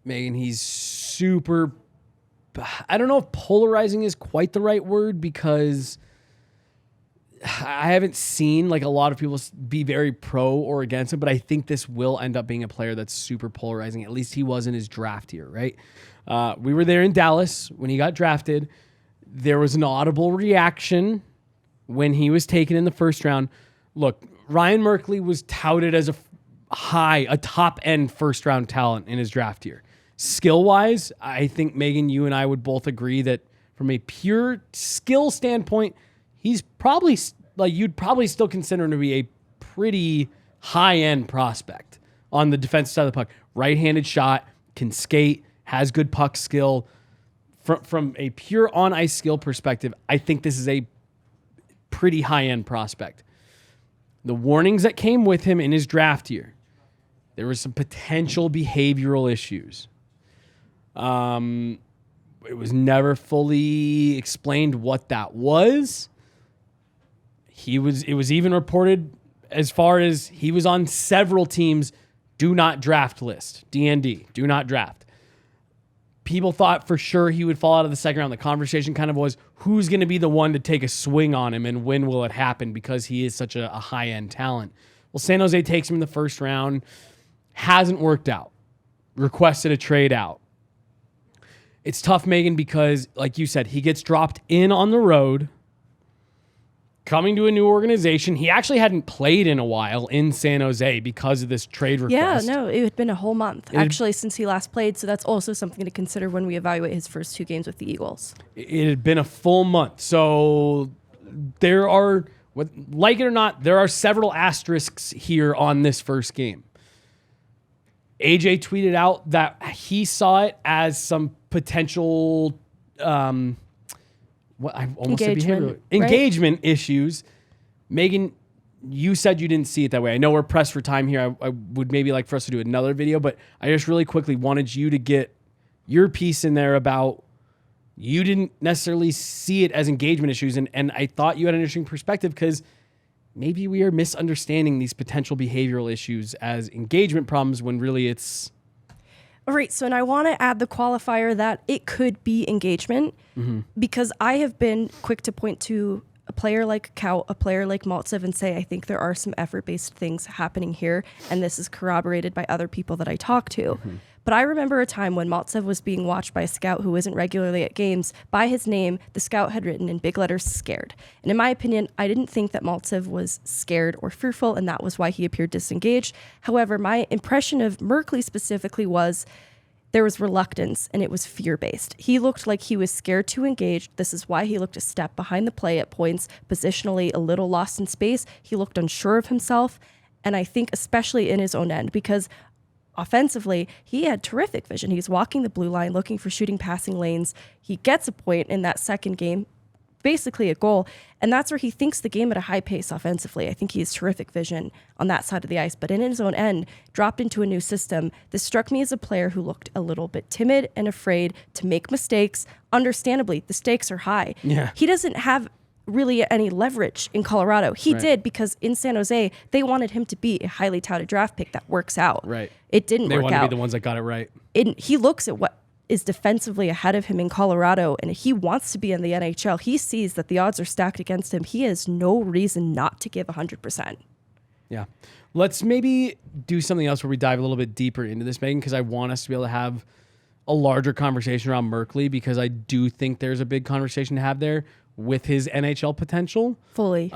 Megan. He's super. I don't know if polarizing is quite the right word, because I haven't seen like a lot of people be very pro or against him, but I think this will end up being a player that's super polarizing. At least he was in his draft year, right? We were there in Dallas when he got drafted. There was an audible reaction when he was taken in the first round. Look, Ryan Merkley was touted as a top-end first-round talent in his draft year. Skill-wise, I think, Megan, you and I would both agree that from a pure skill standpoint, he's probably, like, you'd probably still consider him to be a pretty high-end prospect on the defensive side of the puck. Right-handed shot, can skate, has good puck skill. From a pure on-ice skill perspective, I think this is a pretty high-end prospect. The warnings that came with him in his draft year, there were some potential behavioral issues. It was never fully explained what that was. It was even reported as far as he was on several teams' do not draft list, DND, do not draft. People thought for sure he would fall out of the second round. The conversation kind of was, who's going to be the one to take a swing on him and when will it happen, because he is such a high-end talent. Well, San Jose takes him in the first round. Hasn't worked out. Requested a trade out. It's tough, Megan, because, like you said, he gets dropped in on the road, coming to a new organization. He actually hadn't played in a while in San Jose because of this trade request. Yeah, no, it had been a whole month, actually, since he last played. So that's also something to consider when we evaluate his first 2 games with the Eagles. It had been a full month. So there are, like it or not, there are several asterisks here on this first game. AJ tweeted out that he saw it as some potential engagement issues. Megan, you said you didn't see it that way. I know we're pressed for time here. I would maybe like for us to do another video, but I just really quickly wanted you to get your piece in there about you didn't necessarily see it as engagement issues. And I thought you had an interesting perspective, because maybe we are misunderstanding these potential behavioral issues as engagement problems when really it's... All right, so and I want to add the qualifier that it could be engagement, because I have been quick to point to a player like Kaut, a player like Maltsev, and say I think there are some effort-based things happening here, and this is corroborated by other people that I talk to. But I remember a time when Maltsev was being watched by a scout who isn't regularly at games. By his name, the scout had written in big letters, "scared." And in my opinion, I didn't think that Maltsev was scared or fearful, and that was why he appeared disengaged. However, my impression of Merkley specifically was there was reluctance, and it was fear-based. He looked like he was scared to engage. This is why he looked a step behind the play at points, positionally a little lost in space. He looked unsure of himself, and I think especially in his own end, because offensively, he had terrific vision. He's walking the blue line, looking for shooting passing lanes. He gets a point in that second game, basically a goal, and that's where he thinks the game at a high pace offensively. I think he has terrific vision on that side of the ice, but in his own end, dropped into a new system. This struck me as a player who looked a little bit timid and afraid to make mistakes. Understandably, the stakes are high. Yeah. He doesn't have really any leverage in Colorado. He did, because in San Jose, they wanted him to be a highly touted draft pick that works out. Right. It didn't work out. They want to be the ones that got it right. He looks at what is defensively ahead of him in Colorado, and he wants to be in the NHL. He sees that the odds are stacked against him. He has no reason not to give 100%. Yeah. Let's maybe do something else where we dive a little bit deeper into this, Megan, because I want us to be able to have a larger conversation around Merkley, because I do think there's a big conversation to have there with his NHL potential. Fully.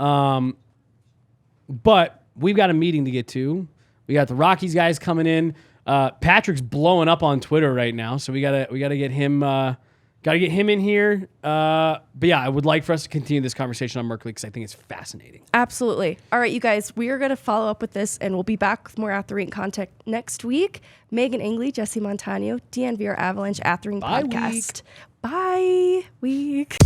But we've got a meeting to get to. We got the Rockies guys coming in. Patrick's blowing up on Twitter right now, so we gotta get him in here. But yeah, I would like for us to continue this conversation on Merkley because I think it's fascinating. Absolutely. All right, you guys, we are going to follow up with this, and we'll be back with more At the Rink content next week. Meghan, Angley, Jesse Montano, DNVR Avalanche At the Rink podcast. Bye week.